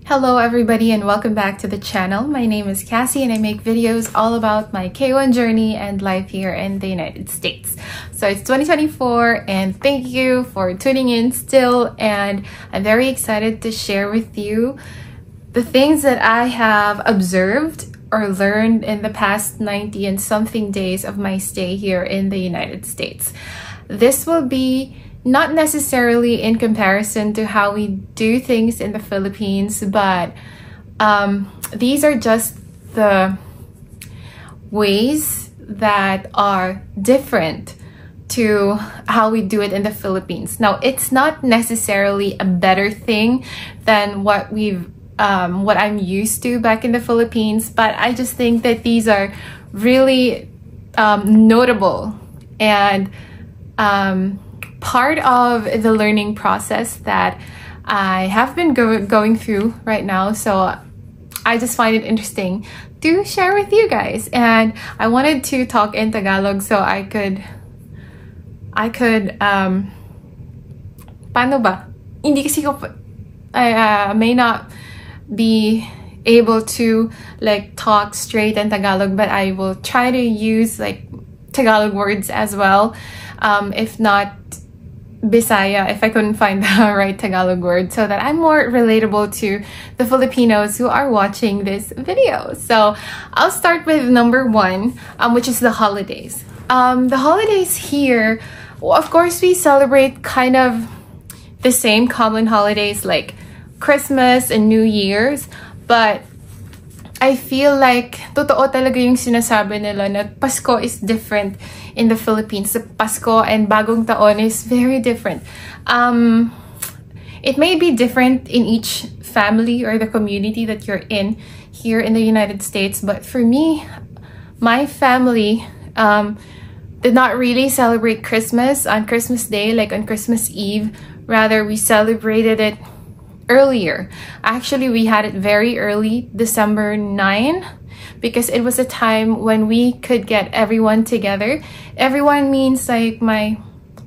Hello everybody and welcome back to the channel. My name is Cassie and I make videos all about my K1 journey and life here in the United States. So it's 2024 and thank you for tuning in still, and I'm very excited to share with you the things that I have observed or learned in the past 90 and something days of my stay here in the United States. This will be not necessarily in comparison to how we do things in the Philippines, but these are just the ways that are different to how we do it in the Philippines. Now, it's not necessarily a better thing than what I'm used to back in the Philippines, but I just think that these are really notable and part of the learning process that I have been going through right now. So I just find it interesting to share with you guys, and I wanted to talk in Tagalog so I could paano ba? Hindi kasi ko I may not be able to like talk straight in Tagalog, but I will try to use like Tagalog words as well, if not Bisaya, if I couldn't find the right Tagalog word, so that I'm more relatable to the Filipinos who are watching this video. So I'll start with number one, which is the holidays. The holidays here, well, of course, we celebrate kind of the same common holidays like Christmas and New Year's, but I feel like totoo talaga yung sinasabi nila na Pasko is different in the Philippines. The Pasko and Bagong Taon is very different. It may be different in each family or the community that you're in here in the United States, but for me, my family did not really celebrate Christmas on Christmas Day, like on Christmas Eve. Rather, we celebrated it earlier. Actually, we had it very early, December 9, because it was a time when we could get everyone together. Everyone means like my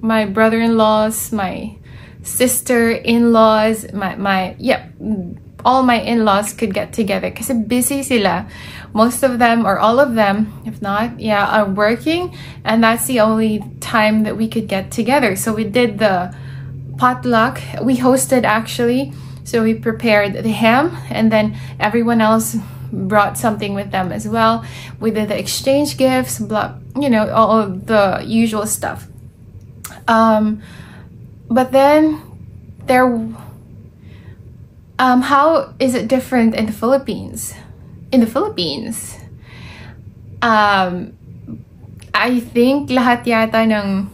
brother-in-laws, my sister-in-laws, all my in-laws could get together kasi busy sila. Most of them or all of them, if not, are working, and that's the only time that we could get together. So we did the potluck. We hosted actually. So we prepared the ham, and then everyone else brought something with them as well. We did the exchange gifts, blah, all of the usual stuff. But then how is it different in the Philippines? In the Philippines, I think lahat yata ng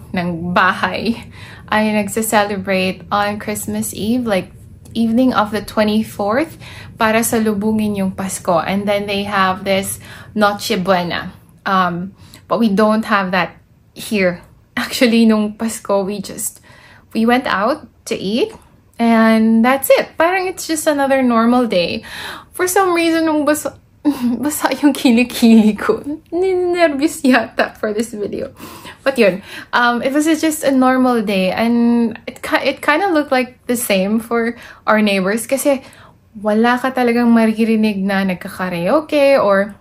bahay ay nagse-celebrate on Christmas Eve, like evening of the 24th, para salubungin yung Pasko, and then they have this Noche Buena, but we don't have that here. Actually, nung Pasko, we went out to eat, and that's it. Parang it's just another normal day. For some reason, nung basa yung kilikili ko, nervous yata for this video. But yun, it was just a normal day, and it kind of looked like the same for our neighbors kasi wala ka talagang maririnig na nagkakaraoke or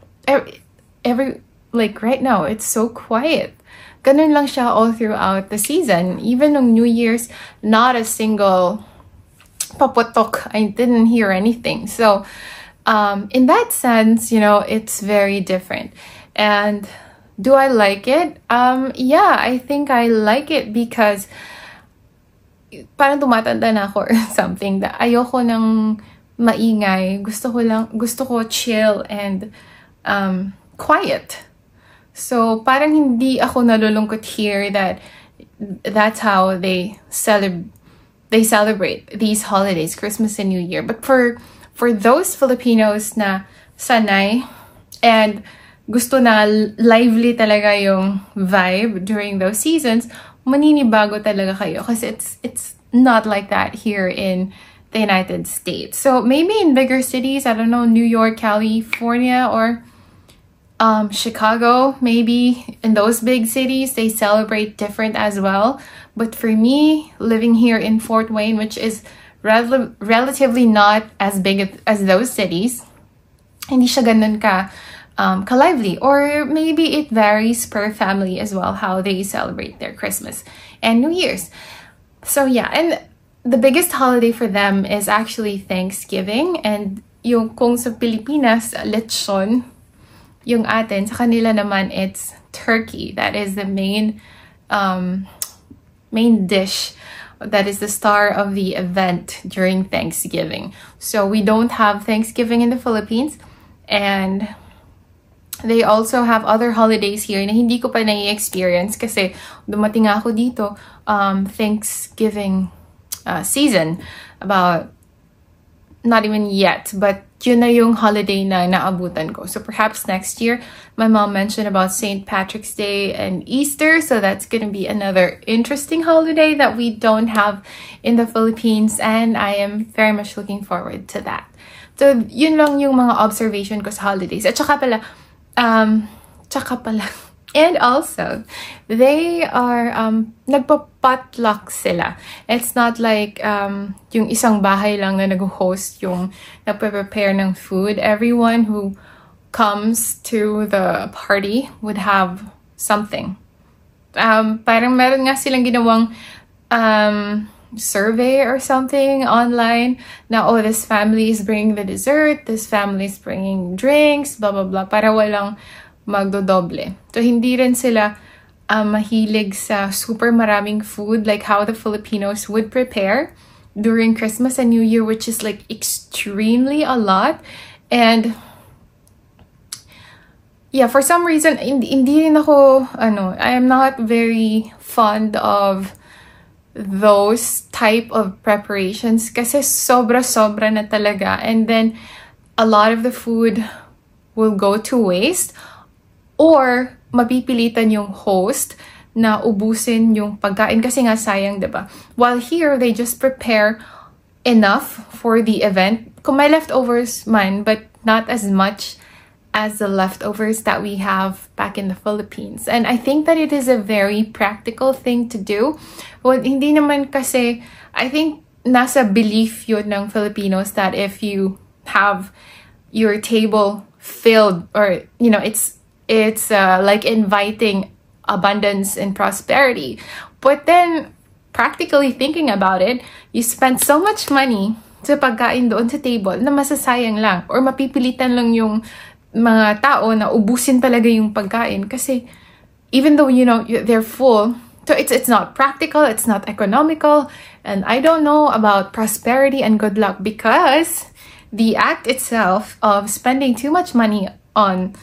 every like right now, it's so quiet. Ganun lang siya all throughout the season. Even on New Year's, not a single paputok. I didn't hear anything. So in that sense, it's very different. And do I like it? Yeah, I think I like it because parang tumatanda na ako or something, that ayoko ng maingay. Gusto ko chill and quiet. So parang hindi ako nalulungkot here that's how they celebrate these holidays, Christmas and New Year. But for those Filipinos na sanay and gusto na lively talaga yung vibe during those seasons, maninibago talaga kayo kasi it's not like that here in the United States. So maybe in bigger cities, I don't know, New York, California, or Chicago, maybe in those big cities, they celebrate different as well. But for me, living here in Fort Wayne, which is relatively not as big as those cities. Hindi siya ganun ka-lively. Or maybe it varies per family as well, how they celebrate their Christmas and New Year's. So yeah, and the biggest holiday for them is actually Thanksgiving. And yung kung sa Pilipinas, lechon, yung atin, sa kanila naman, it's turkey. That is the main dish. That is the star of the event during Thanksgiving. So we don't have Thanksgiving in the Philippines. And they also have other holidays here na hindi ko pa na-experience kasi dumating ako dito Thanksgiving season, about not even yet, but yun na yung holiday na naabutan ko. So perhaps next year. My mom mentioned about St. Patrick's Day and Easter, so that's gonna be another interesting holiday that we don't have in the Philippines, and I am very much looking forward to that. So yun lang yung mga observation ko sa holidays. At saka pala, and also, they are, nagpa-potluck sila. It's not like, yung isang bahay lang na nag-host yung nagpe-prepare ng food. Everyone who comes to the party would have something. Parang meron nga silang ginawang, survey or something online na, oh, this family is bringing the dessert, this family is bringing drinks, blah, blah, blah, para walang magdodoble. So, hindi rin sila mahilig sa super maraming food like how the Filipinos would prepare during Christmas and New Year, which is like extremely a lot. And yeah, for some reason, hindi rin ako, I am not very fond of those type of preparations kasi sobra-sobra na talaga. And then, a lot of the food will go to waste or mapipilitan yung host na ubusin yung pagkain kasi nga sayang, diba? While here, they just prepare enough for the event. Kung may leftovers man, but not as much as the leftovers that we have back in the Philippines. And I think that it is a very practical thing to do. Well, hindi naman kasi, I think nasa belief yun ng Filipinos that if you have your table filled, or, it's like inviting abundance and prosperity. But then, practically thinking about it, you spend so much money sa pagkain doon sa table na masasayang lang or mapipilitan lang yung mga tao na ubusin talaga yung pagkain kasi even though they're full, so it's not practical, it's not economical, and I don't know about prosperity and good luck because the act itself of spending too much money on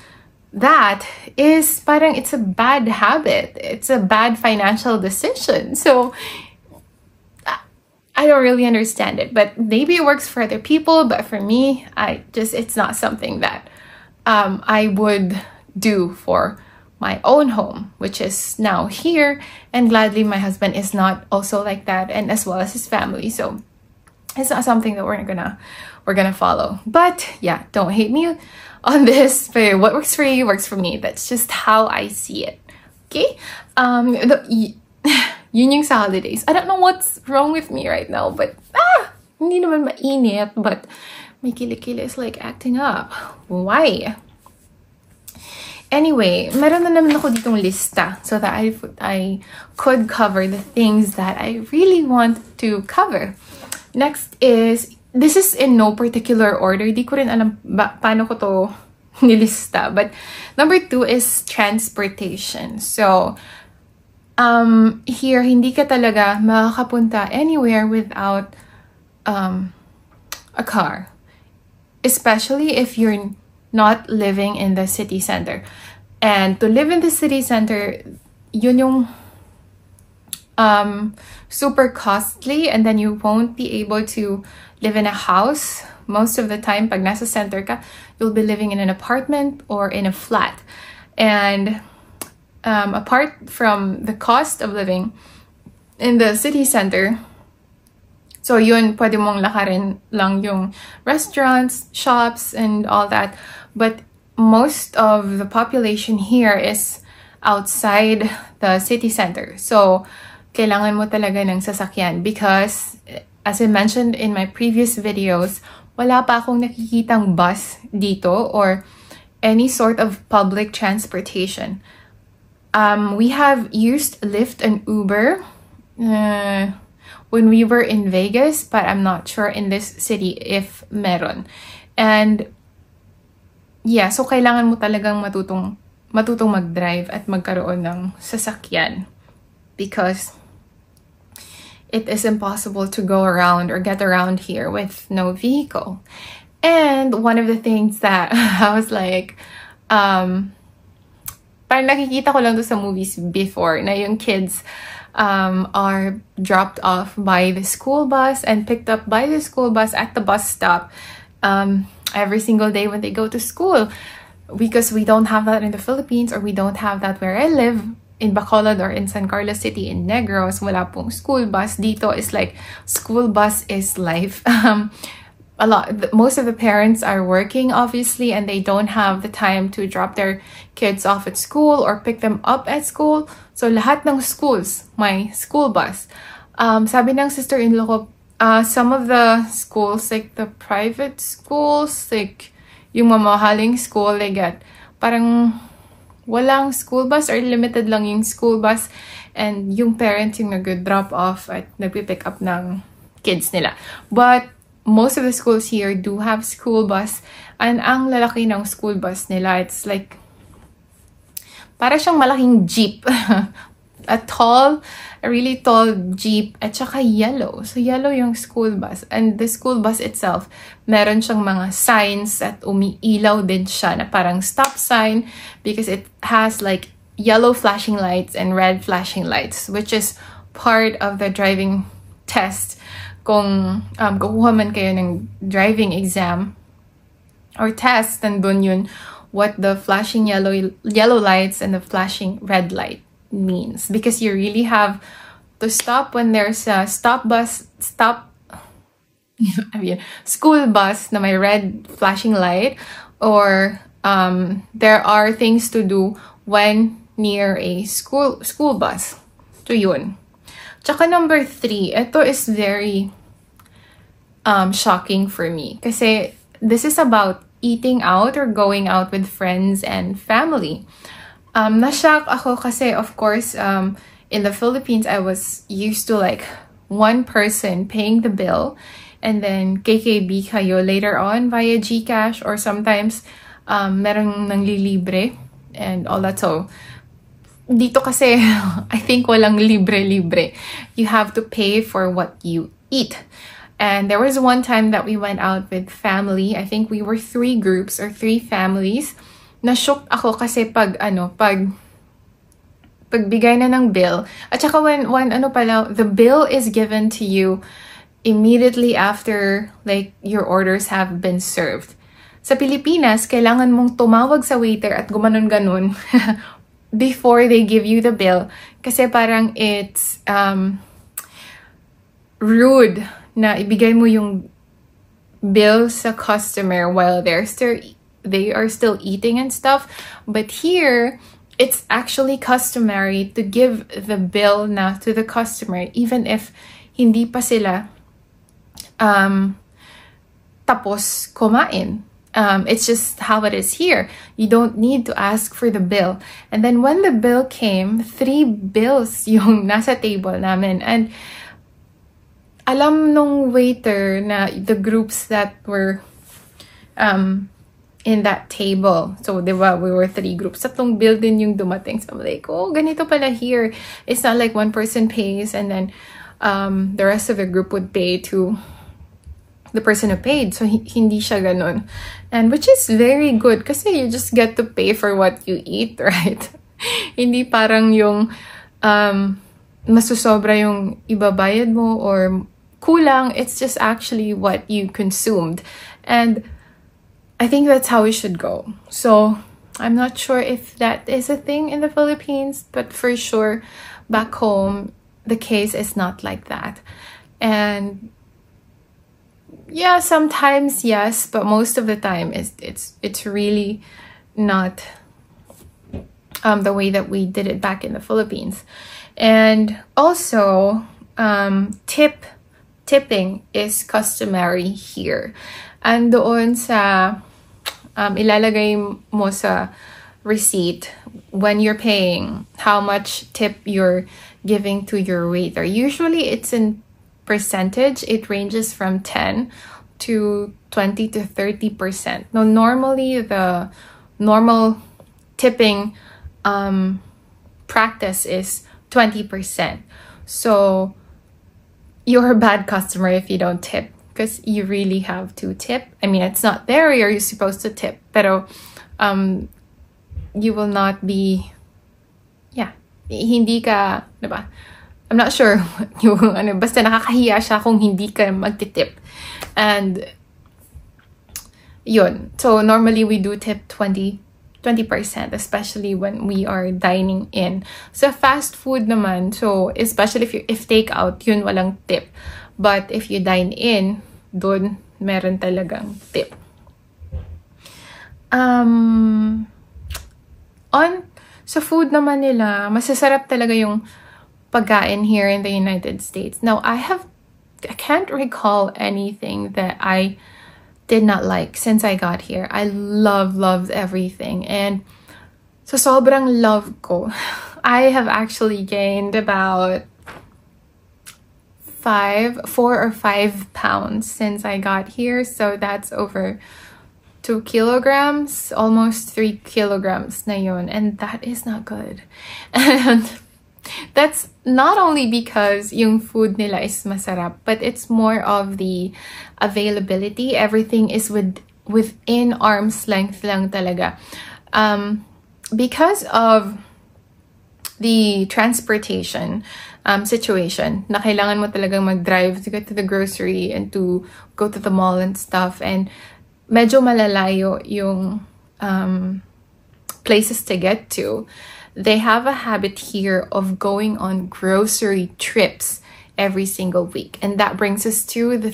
that is parang it's a bad habit, it's a bad financial decision. So I don't really understand it, but maybe it works for other people, but for me, it's not something that I would do for my own home, which is now here, and gladly my husband is not also like that, and as well as his family. So it's not something that we're gonna follow. But yeah, don't hate me on this. But what works for you works for me. That's just how I see it. Okay. Yun yung sa holidays. I don't know what's wrong with me right now, but hindi naman mainit, but my kilikili is like acting up. Why? Anyway, meron na naman ako ditong lista so that I could cover the things that I really want to cover. Next is, this is in no particular order. Di ko rin alam paano ko to nilista. But number 2 is transportation. So, here, hindi ka talaga makakapunta anywhere without a car. Especially if you're not living in the city center. And to live in the city center, yun yung super costly, and then you won't be able to live in a house. Most of the time, pag nasa center ka, you'll be living in an apartment or in a flat. And apart from the cost of living in the city center, so yun, pwede mong lakarin lang yung restaurants, shops, and all that. But most of the population here is outside the city center. So, kailangan mo talaga ng sasakyan because as I mentioned in my previous videos, wala pa akong nakikitang bus dito or any sort of public transportation. We have used Lyft and Uber when we were in Vegas, but I'm not sure in this city if meron. And yeah, so kailangan mo talagang matutong mag-drive at magkaroon ng sasakyan because it is impossible to go around or get around here with no vehicle. And one of the things that I was like, parang nakikita ko lang to sa movies before na yung kids are dropped off by the school bus and picked up by the school bus at the bus stop every single day when they go to school. Because we don't have that in the Philippines, or we don't have that where I live in Bacolod or in San Carlos City in Negros. Wala pong school bus. Dito is like school bus is life. Most of the parents are working obviously, and they don't have the time to drop their kids off at school or pick them up at school. So lahat ng schools may school bus. Sabi ng sister-in-law ko, some of the schools, like the private schools, like yung mamahaling school, they get parang walang school bus or limited lang yung school bus, and yung parents yung nag-drop off at nagpipick up ng kids nila. But most of the schools here do have school bus, and ang lalaki ng school bus nila, it's like para siyang malaking jeep. A really tall jeep, at saka yellow. So yellow yung school bus. And the school bus itself, meron siyang mga signs at umiilaw din siya na parang stop sign, because it has like yellow flashing lights and red flashing lights, which is part of the driving test. Kung kukuha man kayo ng driving exam or test, nandun yun what the flashing yellow lights and the flashing red light means, because you really have to stop when there's a school bus na may red flashing light, or there are things to do when near a school bus. So yun. Tsaka number 3, ito is very shocking for me, kasi this is about eating out or going out with friends and family. Na-shock ako kasi, of course, in the Philippines, I was used to like one person paying the bill, and then KKB kayo later on via GCash, or sometimes merong nanglilibre and all that. So dito kasi, I think walang libre-libre. You have to pay for what you eat. And there was one time that we went out with family. I think we were 3 groups or 3 families. Na-shock ako kasi pagbigay na ng bill, at saka when the bill is given to you immediately after like your orders have been served. Sa Pilipinas, kailangan mong tumawag sa waiter at gumanon-ganon before they give you the bill, kasi parang it's rude na ibigay mo yung bill sa customer while they are still eating and stuff. But here, it's actually customary to give the bill na to the customer, even if hindi pa sila tapos kumain. It's just how it is here. You don't need to ask for the bill. And then when the bill came, 3 bills yung nasa table namin. And alam nung waiter na the groups that were in that table. So, diba, we were 3 groups. 3 bill din yung dumating. So, I'm like, oh, ganito pala here. It's not like one person pays and then the rest of the group would pay to the person who paid. So, hindi siya ganun. And which is very good kasi you just get to pay for what you eat, right? Hindi parang yung masusobra yung ibabayad mo or kulang. It's just actually what you consumed. And I think that's how it should go. So I'm not sure if that is a thing in the Philippines, but for sure back home the case is not like that. And yeah, sometimes yes, but most of the time it's really not the way that we did it back in the Philippines. And also tip tipping is customary here. And doon sa ilalagay mo sa receipt when you're paying how much tip you're giving to your waiter. Usually it's in percentage. It ranges from 10 to 20 to 30%. Now, normally the normal tipping practice is 20%. So you're a bad customer if you don't tip, because you really have to tip. I mean, it's not there, you're supposed to tip, pero you will not be, hindi ka, diba? I'm not sure yung basta nakakahiya siya kung hindi ka magtitip. And yun. So normally we do tip 20%, especially when we are dining in. So fast food naman, so especially if takeout, yun walang tip. But if you dine in, doon meron talagang tip. Sa food naman nila, masasarap talaga yung pagkain here in the United States. Now, I can't recall anything that I did not like since I got here. I loved everything. And so sobrang love ko. I have actually gained about 4 or 5 pounds since I got here. So that's over 2 kilograms, almost 3 kilograms na yun. And that is not good. And that's not only because yung food nila is masarap, but it's more of the availability. Everything is within arm's length lang talaga. Because of the transportation situation, na kailangan mo talagang mag-drive to get to the grocery and to go to the mall and stuff. And medyo malalayo yung places to get to. They have a habit here of going on grocery trips every single week. And that brings us to the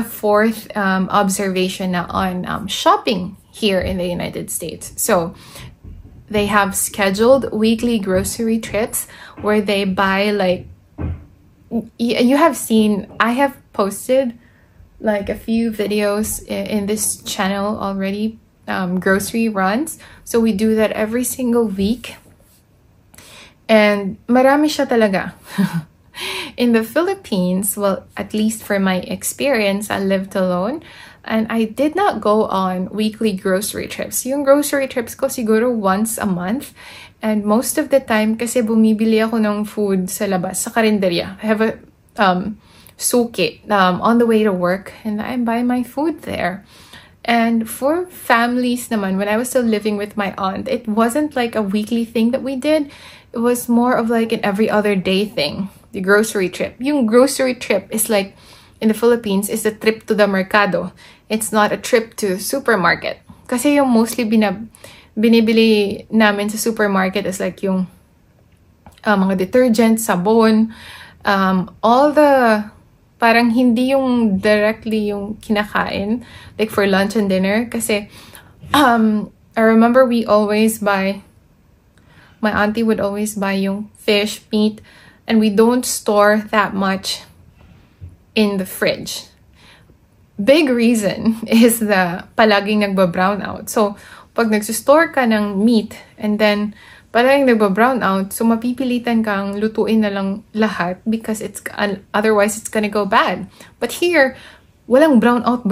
fourth observation na on shopping here in the United States. So they have scheduled weekly grocery trips where they buy, like, you have seen, I have posted like a few videos in this channel already, grocery runs. So we do that every single week. And marami siya talaga. In the Philippines, well, at least for my experience, I lived alone. And I did not go on weekly grocery trips. Yung grocery trips ko siguro once a month. And most of the time, kasi bumibili ako ng food sa labas, sa karinderya. I have a suki on the way to work. And I buy my food there. And for families naman, when I was still living with my aunt, it wasn't like a weekly thing that we did. It was more of like an every other day thing. The grocery trip. Yung grocery trip is like, in the Philippines, is a trip to the mercado. It's not a trip to supermarket. Kasi yung mostly binibili namin sa supermarket is like yung mga detergents, sabon, all the parang hindi yung directly yung kinakain, like for lunch and dinner. Kasi I remember my auntie would always buy yung fish, meat, and we don't store that much in the fridge. Big reason is the palaging nagba-brown out. So pag nagsistore ka ng meat and then palaging nagba-brown out, so mapipilitan kang lutuin na lang lahat because otherwise it's gonna go bad. But here, walang brown out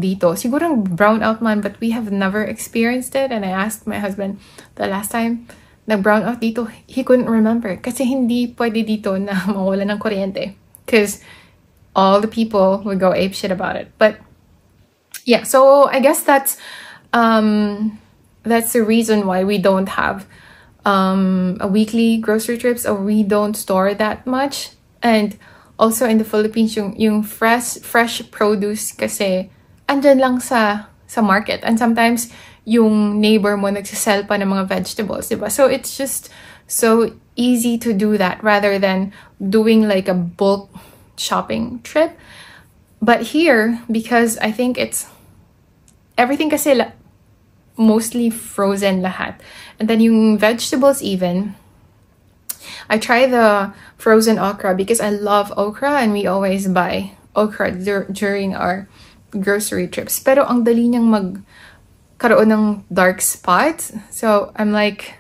dito. Siguro brown out man, but we have never experienced it. And I asked my husband the last time nag-brown out dito, he couldn't remember. Kasi hindi pwede dito na mawala ng kuryente. Because all the people would go apeshit about it. But yeah, so I guess that's the reason why we don't have a weekly grocery trips, or we don't store that much. And also in the Philippines, yung fresh produce kasi andyan lang sa market. And sometimes yung neighbor mo nagsisell pa ng mga vegetables, diba? So it's just so easy to do that rather than doing like a bulk shopping trip. But here, because I think it's everything kasi mostly frozen lahat. And then yung vegetables even, I try the frozen okra because I love okra and we always buy okra during our grocery trips. Pero ang dali niyang magkaroon ng dark spots. So I'm like,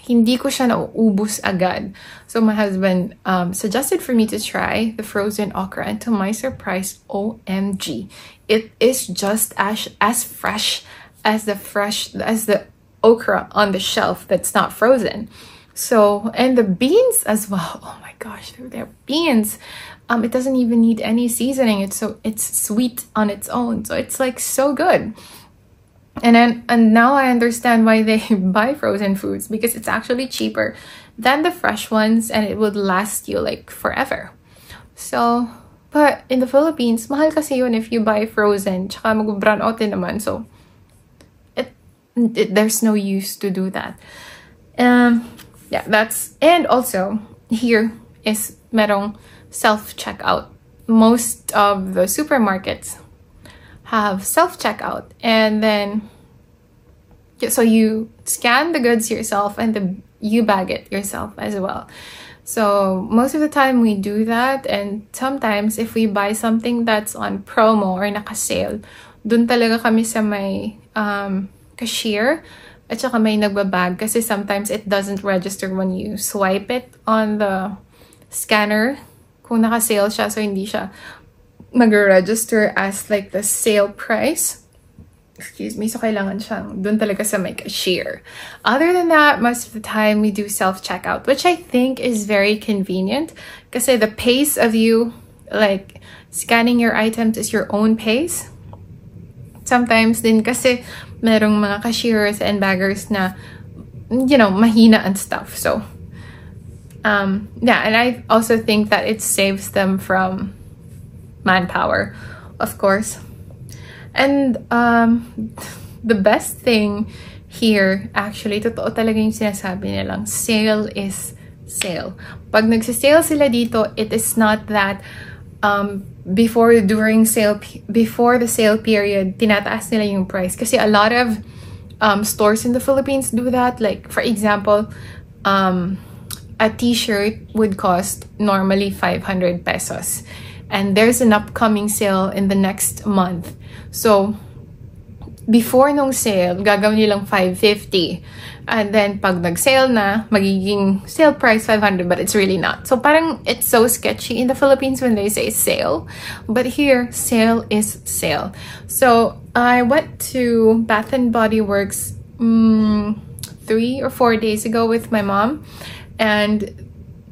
hindi ko siya nauubos agad. So my husband suggested for me to try the frozen okra, and to my surprise, OMG, it is just as fresh as the okra on the shelf that's not frozen. So, and the beans as well. Oh my gosh, they're beans. It doesn't even need any seasoning. It's sweet on its own. So it's like so good. And now I understand why they buy frozen foods, because it's actually cheaper than the fresh ones and it would last you like forever. So, but in the Philippines, mahal kasi yun if you buy frozen. Tsaka mag-brown out din naman. So, there's no use to do that. Yeah, and also here is merong self-checkout. Most of the supermarkets have self-checkout, and then so you scan the goods yourself and then you bag it yourself as well. So most of the time we do that, and sometimes if we buy something that's on promo or naka-sale, dun talaga kami sa may cashier at saka may nagbabag, kasi sometimes it doesn't register when you swipe it on the scanner kung naka-sale siya, so hindi siya mag-register as like the sale price. Excuse me. So kailangan siyang dun talaga sa may cashier. Other than that, most of the time we do self-checkout, which I think is very convenient kasi the pace of you like scanning your items is your own pace. Sometimes din kasi merong mga cashiers and baggers na, you know, mahina and stuff. So yeah, and I also think that it saves them from manpower, of course. And the best thing here, actually, totoo talaga yung sinasabi nilang, sale is sale. Pag nagsisale sila dito, it is not that before the sale period, tinataas nila yung price. Kasi a lot of stores in the Philippines do that. Like, for example, a t-shirt would cost normally 500 pesos. And there's an upcoming sale in the next month. So, before nung sale, gagawin nilang 550. And then, pag nag-sale na, magiging sale price 500, but it's really not. So, parang it's so sketchy in the Philippines when they say sale. But here, sale is sale. So, I went to Bath & Body Works 3 or 4 days ago with my mom. And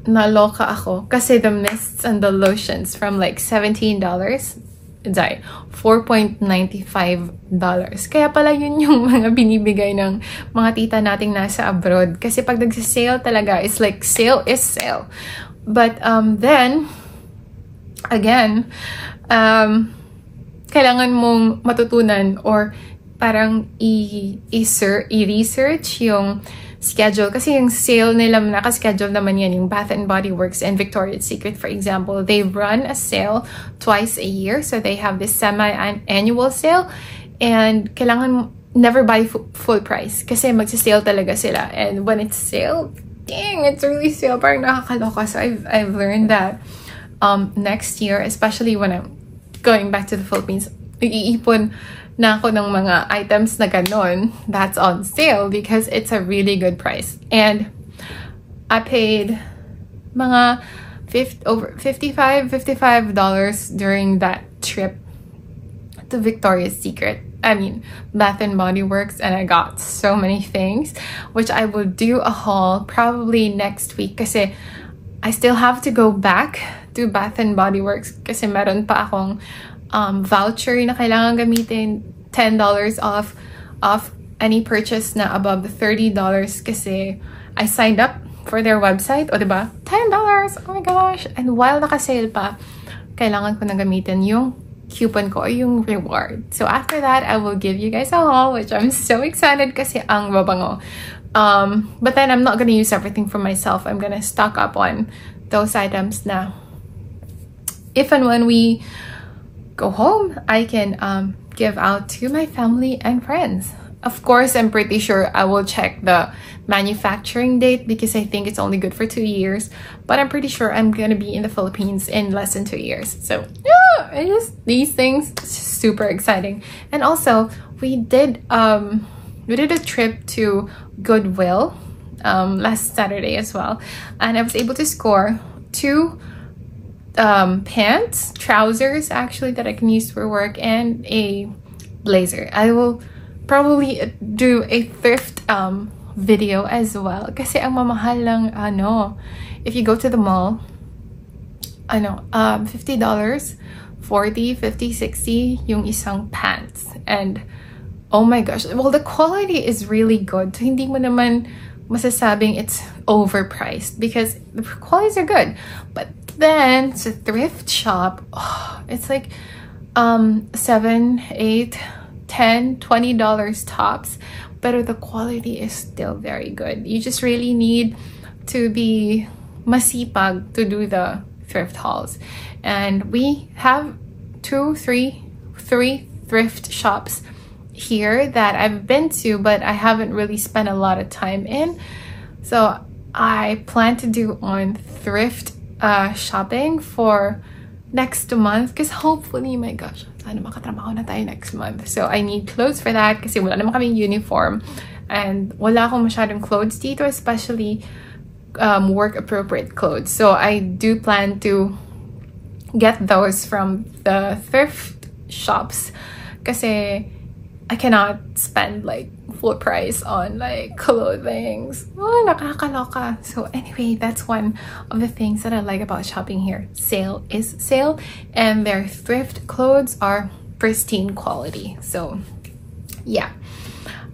naloka ako kasi the mists and the lotions from like $17, sorry, $4.95. Kaya pala yun yung mga binibigay ng mga tita nating nasa abroad. Kasi pag nagsisale talaga, it's like sale is sale. But then, again, kailangan mong matutunan or parang i-research yung schedule. Kasi yung sale nila, naka-schedule naman yan, yung Bath & Body Works and Victoria's Secret, for example. They run a sale twice a year. So they have this semi-annual sale. And kailangan never buy full price. Kasi magsisale talaga sila. And when it's sale, dang, it's really sale. Parang nakakaloka. So I've learned that next year, especially when I'm going back to the Philippines, iipon na ako ng mga items na ganon that's on sale because it's a really good price. And I paid mga over $55 during that trip to Victoria's Secret. I mean, Bath & Body Works, and I got so many things, which I will do a haul probably next week kasi I still have to go back to Bath & Body Works kasi meron pa akong voucher na kailangan gamitin, $10 off any purchase na above $30 kasi I signed up for their website. O diba? $10! Oh my gosh! And while naka-sale pa, kailangan ko na gamitin yung coupon ko, yung reward. So after that, I will give you guys a haul, which I'm so excited kasi ang babango. But then I'm not gonna use everything for myself. I'm gonna stock up on those items na if and when we go home, I can give out to my family and friends. Of course, I'm pretty sure I will check the manufacturing date because I think it's only good for 2 years. But I'm pretty sure I'm gonna be in the Philippines in less than 2 years. So yeah, these things, it's just super exciting. And also, we did a trip to Goodwill last Saturday as well, and I was able to score 2 trousers actually that I can use for work, and a blazer. I will probably do a thrift video as well kasi ang mamahal lang if you go to the mall, $50, 40, 50, 60 yung isang pants. And oh my gosh, well, the quality is really good, so hindi mo naman masasabing it's overpriced because the qualities are good. But then it's a thrift shop, it's like $7, $8, $10, $20 tops, but the quality is still very good. You just really need to be masipag to do the thrift hauls. And we have three thrift shops here that I've been to, but I haven't really spent a lot of time in. So I plan to do on thrift shopping for next month because hopefully, my gosh, sana makatrabaho na tayo next month. So I need clothes for that kasi wala naman kaming uniform and wala akong masyadong clothes dito, especially work appropriate clothes. So I do plan to get those from the thrift shops kasi I cannot spend like full price on like clothing. Oh, nakakaloka. So anyway, that's one of the things that I like about shopping here. Sale is sale, and their thrift clothes are pristine quality. So yeah.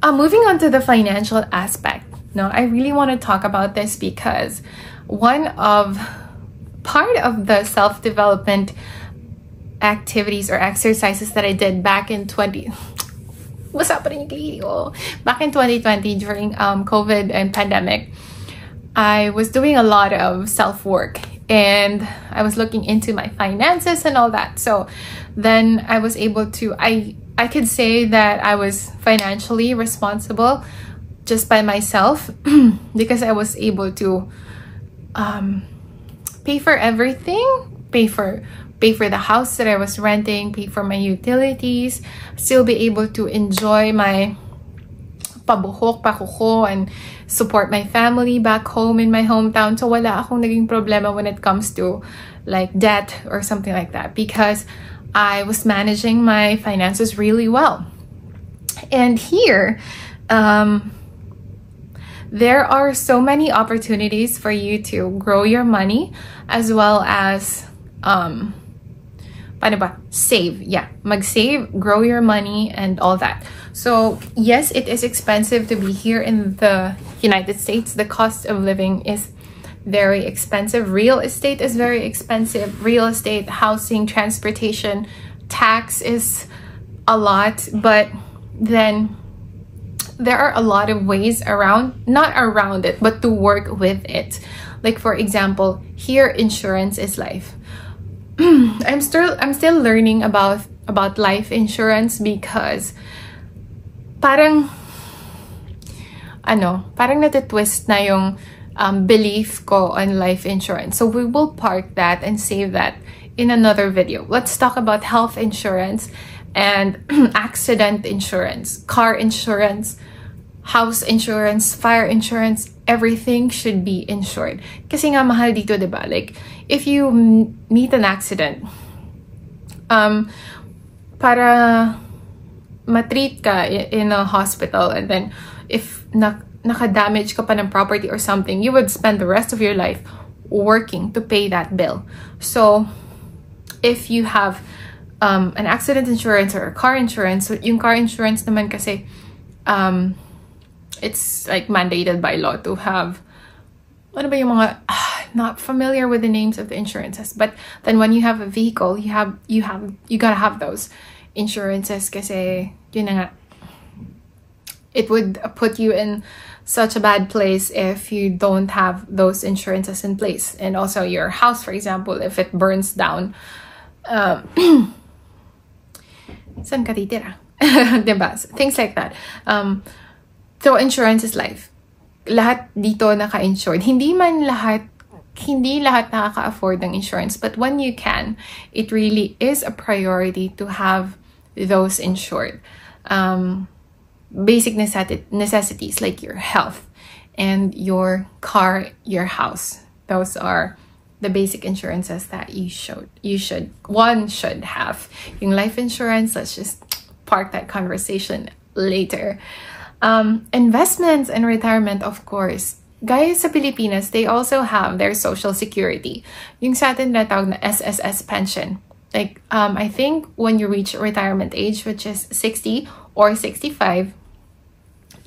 Moving on to the financial aspect. No, I really want to talk about this because part of the self-development activities or exercises that I did back in 2020 during COVID and pandemic, I was doing a lot of self-work and I was looking into my finances and all that. So then I was able to, I could say that I was financially responsible just by myself because I was able to pay for everything, pay for the house that I was renting, pay for my utilities, still be able to enjoy my pakuko and support my family back home in my hometown. So wala akong naging problema when it comes to like debt or something like that because I was managing my finances really well. And here, there are so many opportunities for you to grow your money as well as save. Yeah, mag-save, grow your money and all that. So yes, it is expensive to be here in the United States. The cost of living is very expensive. Real estate is very expensive. Real estate, housing, transportation, tax is a lot, but then there are a lot of ways not around it, but to work with it. Like for example, here insurance is life. I'm still learning about life insurance because parang natitwist na yung belief ko on life insurance. So we will park that and save that in another video. Let's talk about health insurance and accident insurance, car insurance, house insurance, fire insurance. Everything should be insured. Kasi nga mahal dito, diba? Like, if you meet an accident, para matreat ka in a hospital, and then if naka-damage ka pa ng property or something, you would spend the rest of your life working to pay that bill. So, if you have an accident insurance or a car insurance, so yung car insurance naman kasi, it's like mandated by law to have, ano ba yung mga, not familiar with the names of the insurances, but then when you have a vehicle, you gotta have those insurances kasi yun na nga, it would put you in such a bad place if you don't have those insurances in place. And also your house, for example, if it burns down, saan ka titira? Diba? Things like that. So insurance is life. Lahat dito naka-insured. Hindi lahat nakaka-afford ng insurance, but when you can, it really is a priority to have those insured. Basic necessities like your health and your car, your house. Those are the basic insurances that one should have. Yung life insurance, let's just park that conversation later. Investments and retirement, of course. Guys sa Pilipinas, they also have their social security. Yung sa atin na tawag na SSS pension. Like, I think when you reach retirement age, which is 60 or 65,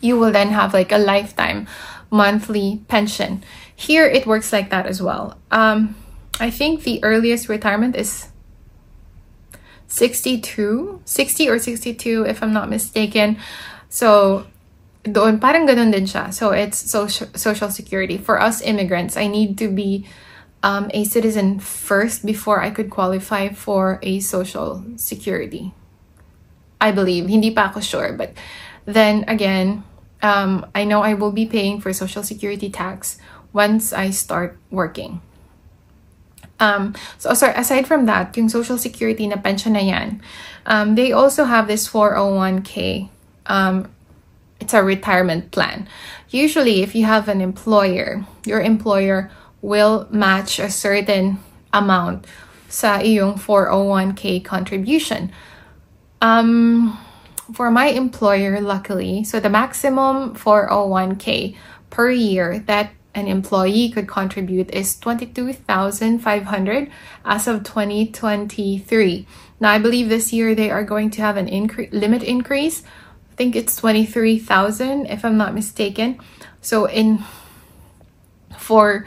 you will then have like a lifetime monthly pension. Here, it works like that as well. I think the earliest retirement is 60 or 62, if I'm not mistaken. So, doon parang ganun din siya. So, it's social security. For us immigrants, I need to be a citizen first before I could qualify for a social security. I believe. Hindi pa ako sure. But then again, I know I will be paying for social security tax once I start working. So aside from that, yung social security na pension na yan, they also have this 401k. It's a retirement plan. Usually, if you have an employer, your employer will match a certain amount sa iyong 401k contribution. For my employer, luckily, so the maximum 401k per year that an employee could contribute is 22,500 as of 2023. Now, I believe this year they are going to have an limit increase. I think it's 23,000 if I'm not mistaken. So for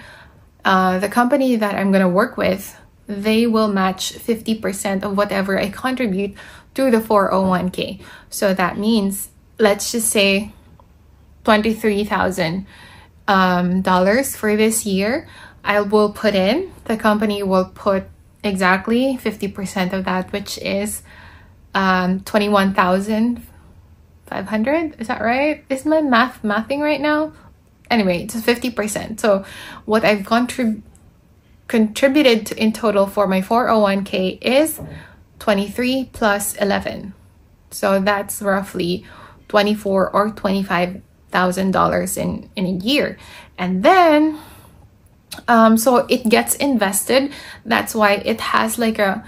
the company that I'm going to work with, they will match 50% of whatever I contribute to the 401k. So that means, let's just say $23,000 for this year. I will put in, the company will put exactly 50% of that, which is 21,500. Is that right? Is my mathing right now? Anyway, it's 50%. So what I've contributed in total for my 401k is 23 plus 11. So that's roughly $24,000 or $25,000 in a year. And then so it gets invested. That's why it has like a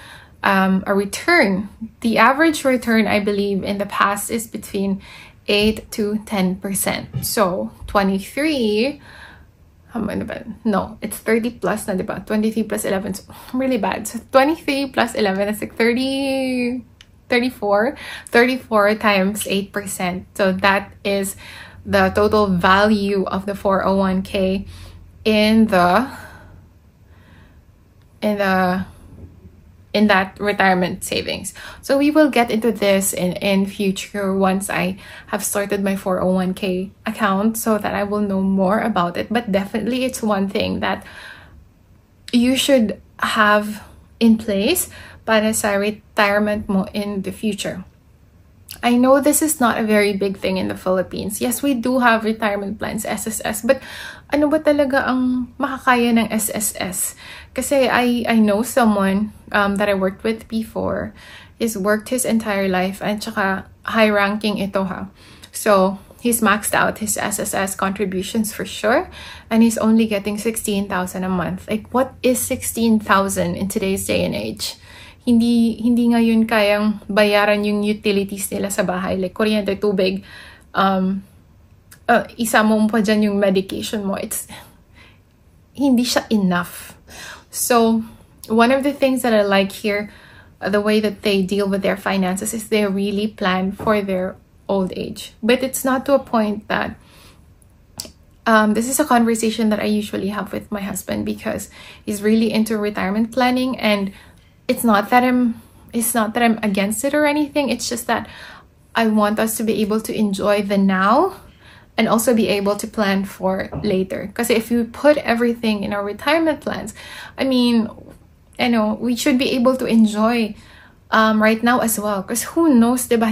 return. The average return, I believe, in the past is between 8 to 10%. So 23, no, it's 30 plus na, diba? 23 plus 11, so really bad. So 23 plus 11 is like 34 times 8%. So that is the total value of the 401k in that retirement savings. So we will get into this in future once I have started my 401k account, so that I will know more about it. But definitely it's one thing that you should have in place para sa retirement mo in the future. I know this is not a very big thing in the Philippines. Yes, we do have retirement plans, SSS, but ano ba talaga ang makakaya ng SSS? Kasi I know someone that I worked with before. He's worked his entire life, and tsaka high ranking ito ha. So he's maxed out his SSS contributions for sure, and he's only getting 16,000 a month. Like, what is 16,000 in today's day and age? Hindi ngayon kayang bayaran yung utilities nila sa bahay, like kuryente, tubig, isa mo pa dyan yung medication mo. Hindi siya enough. So one of the things that I like here, the way that they deal with their finances, is they really plan for their old age. But it's not to a point that this is a conversation that I usually have with my husband, because he's really into retirement planning, and it's not that I'm against it or anything. It's just that I want us to be able to enjoy the now and also be able to plan for later. Because if you put everything in our retirement plans, I mean, we should be able to enjoy right now as well. Because who knows, diba?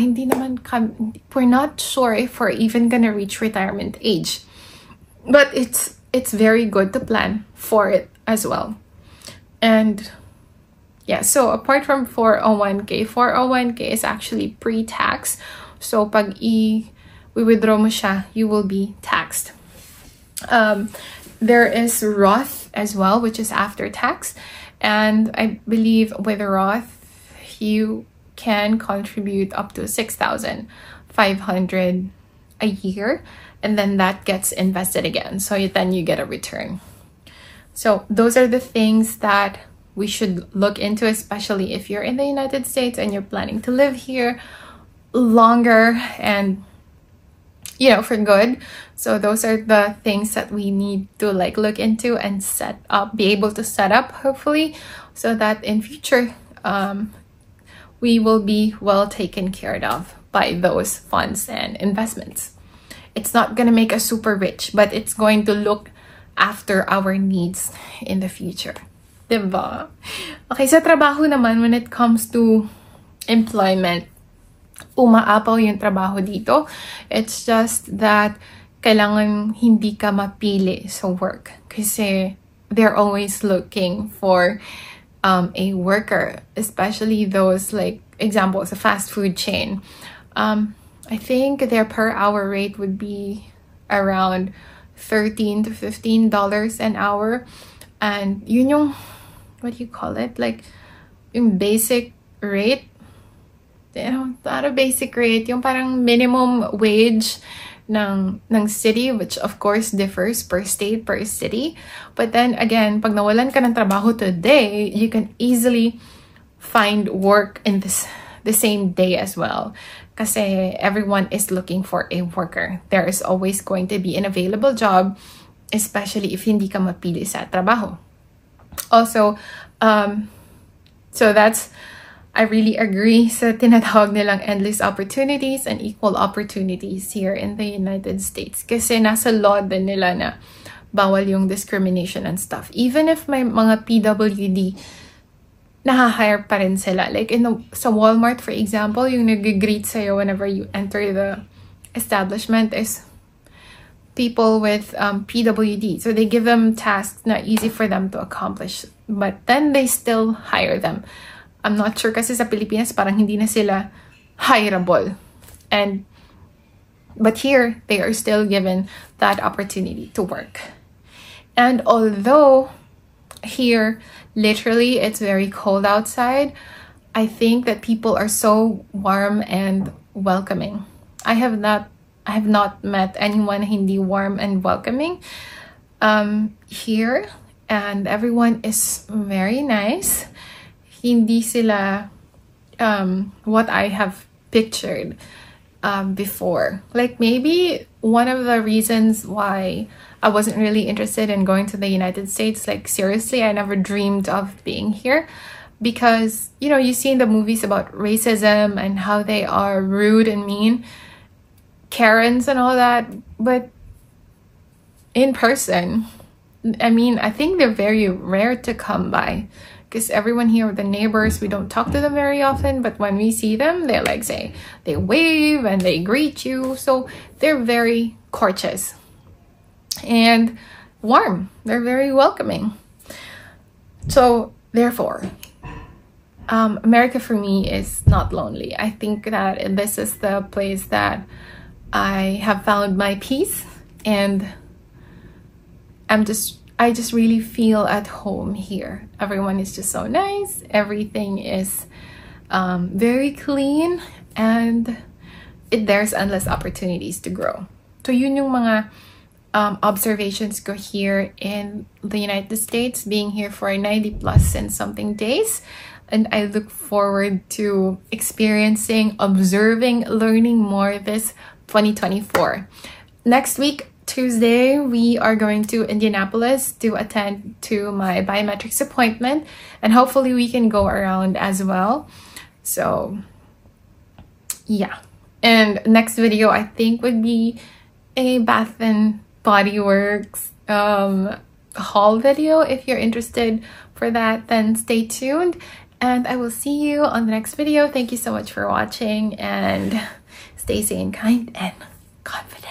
We're not sure if we're even gonna reach retirement age. But it's very good to plan for it as well. And yeah, so apart from 401k is actually pre-tax. So pag i-withdraw mo siya, you will be taxed. There is Roth as well, which is after tax. And I believe with Roth, you can contribute up to $6,500 a year. And then that gets invested again. So then you get a return. So those are the things that we should look into, especially if you're in the United States and you're planning to live here longer and, you know, for good. So those are the things that we need to like look into and set up, be able to set up hopefully, so that in future we will be well taken care of by those funds and investments. It's not gonna make us super rich, but it's going to look after our needs in the future. Diba? Okay, sa trabaho naman, when it comes to employment, umaapaw yung trabaho dito. It's just that kailangan hindi ka mapili sa work. Kasi they're always looking for a worker. Especially those, like, examples, a fast food chain. I think their per hour rate would be around $13 to $15 an hour. And yun yung, what do you call it? Like, yung basic rate. You know, not a basic rate. Yung parang minimum wage ng city, which of course differs per state, per city. But then again, pag nawalan ka ng trabaho today, you can easily find work in the same day as well. Kasi everyone is looking for a worker. There is always going to be an available job, especially if hindi ka mapili sa trabaho. Also, so that's, I really agree sa tinatawag nilang endless opportunities and equal opportunities here in the United States. Kasi nasa law din nila na bawal yung discrimination and stuff. Even if may mga PWD, nahahire pa rin sila. Like sa Walmart, for example, yung nag-greet sa'yo whenever you enter the establishment is people with PWD. So they give them tasks na easy for them to accomplish. But then they still hire them. I'm not sure kasi sa Pilipinas parang hindi na sila hireable. But here, they are still given that opportunity to work. And although here, literally, it's very cold outside, I think that people are so warm and welcoming. I have not met anyone hindi warm and welcoming here, and everyone is very nice. Hindi sila what I have pictured before. Like maybe one of the reasons why I wasn't really interested in going to the United States, like seriously, I never dreamed of being here, because you know, you see in the movies about racism and how they are rude and mean, Karens and all that, but in person, I mean, I think they're very rare to come by. Because everyone here, the neighbors, we don't talk to them very often, but when we see them, they like say, they wave and they greet you. So they're very courteous and warm. They're very welcoming. So therefore, America for me is not lonely. I think that this is the place that I have found my peace, and I just really feel at home here. Everyone is just so nice. Everything is very clean, and there's endless opportunities to grow. So yun yung mga observations ko here in the United States, being here for 90 plus and something days. And I look forward to experiencing, observing, learning more this 2024. Next week, Tuesday, we are going to Indianapolis to attend to my biometrics appointment, and hopefully we can go around as well. So yeah, and next video I think would be a Bath and Body Works haul video. If you're interested for that, then stay tuned. And I will see you on the next video. Thank you so much for watching, and stay sane, kind, and confident.